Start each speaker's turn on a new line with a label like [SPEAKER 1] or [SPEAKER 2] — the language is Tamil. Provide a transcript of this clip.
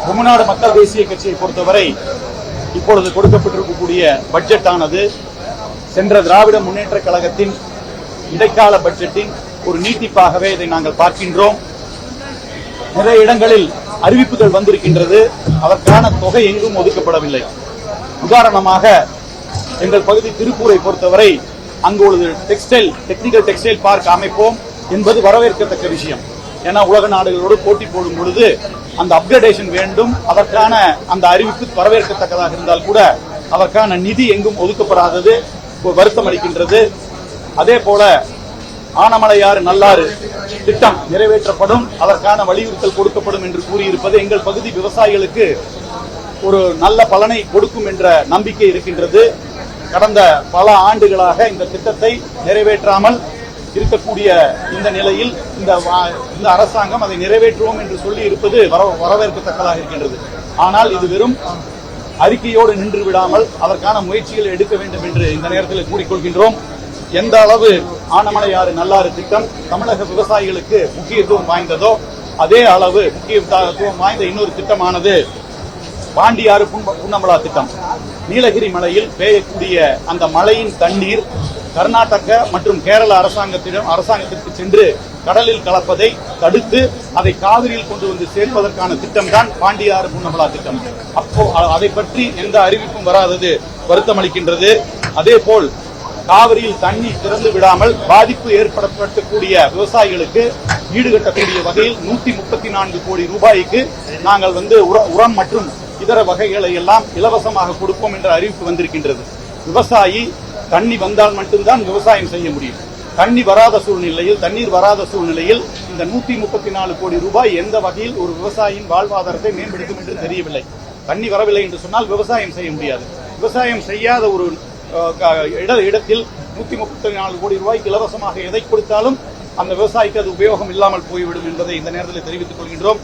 [SPEAKER 1] தமிழ்நாடு மக்கள் தேசிய கட்சியை பொறுத்தவரை இப்பொழுது கொடுக்கப்பட்டிருக்கக்கூடிய பட்ஜெட் ஆனது சென்ற திராவிட முன்னேற்ற கழகத்தின் இடைக்கால பட்ஜெட்டின் ஒரு நீட்டிப்பாகவே இதை நாங்கள் பார்க்கின்றோம். நிறைய இடங்களில் அறிவிப்புகள் வந்திருக்கின்றது, அதற்கான தொகை எங்கும் ஒதுக்கப்படவில்லை. உதாரணமாக எங்கள் பகுதி திருப்பூரை பொறுத்தவரை அங்கு ஒரு டெக்னிக்கல் டெக்ஸ்டைல் பார்க் அமைப்போம் என்பது வரவேற்கத்தக்க விஷயம். ஏன்னா உலக நாடுகளோடு போட்டி போடும் பொழுது அந்த அப்கிரேடேஷன் வேண்டும். அதற்கான அந்த அறிவிப்பு வரவேற்கத்தக்கதாக இருந்தால் கூட அதற்கான நிதி எங்கும் ஒதுக்கப்படாதது வருத்தம் அளிக்கின்றது. அதே போல ஆனமலையாறு நல்லாறு திட்டம் நிறைவேற்றப்படும், அதற்கான வலியுறுத்தல் கொடுக்கப்படும் என்று கூறியிருப்பது எங்கள் பகுதி விவசாயிகளுக்கு ஒரு நல்ல பலனை கொடுக்கும் என்ற நம்பிக்கை இருக்கின்றது. கடந்த பல ஆண்டுகளாக இந்த திட்டத்தை நிறைவேற்றாமல் இருக்கக்கூடிய இந்த நிலையில் இந்த அரசாங்கம் அதை நிறைவேற்றுவோம் என்று சொல்லி இருப்பது வரவேற்கத்தக்கதாக இருக்கின்றது. ஆனால் இது வெறும் அறிக்கையோடு நின்று விடாமல் அதற்கான முயற்சிகளை எடுக்க வேண்டும் என்று இந்த நேரத்தில் கூறிக்கொள்கின்றோம். எந்த அளவு ஆனமலையாறு நல்லாறு திட்டம் தமிழக விவசாயிகளுக்கு முக்கியத்துவம் வாய்ந்ததோ அதே அளவு முக்கியத்துவம் வாய்ந்த இன்னொரு திட்டமானது பாண்டியாறு புன்னமலா திட்டம். நீலகிரி மலையில் பெய்யக்கூடிய அந்த மழையின் தண்ணீர் கர்நாடக மற்றும் கேரள அரசாங்கத்திற்கு சென்று கடலில் கலப்பதை தடுத்து அதை காவிரியில் கொண்டு வந்து சேர்ப்பதற்கான திட்டம் தான் பாண்டியாறு புன்னமலா திட்டம். அப்போ அதை பற்றி எந்த அறிவிப்பும் வராதது வருத்தம் அளிக்கின்றது. அதேபோல் காவிரியில் தண்ணீர் திறந்து விடாமல் பாதிப்பு ஏற்படக்கூடிய விவசாயிகளுக்கு ஈடுகட்டக்கூடிய வகையில் 134 கோடி ரூபாய்க்கு நாங்கள் உரம் மற்றும் இதர வகைகளை எல்லாம் இலவசமாக கொடுப்போம் என்ற அறிவிப்பு வந்திருக்கின்றது. விவசாயி தண்ணி வந்தால் மட்டும்தான் விவசாயம் செய்ய முடியும். தண்ணீர் வராத சூழ்நிலையில் இந்த 134 கோடி ரூபாய் எந்த வகையில் ஒரு விவசாயியின் வாழ்வாதாரத்தை மேம்படுத்தும் என்று தெரியவில்லை. தண்ணி வரவில்லை என்று சொன்னால் விவசாயம் செய்ய முடியாது. விவசாயம் செய்யாத ஒரு இடத்தில் 134 கோடி ரூபாய்க்கு இலவசமாக எதை கொடுத்தாலும் அந்த விவசாயிக்கு அது உபயோகம் இல்லாமல் போய்விடும் என்பதை இந்த நேரத்தில் தெரிவித்துக் கொள்கின்றோம்.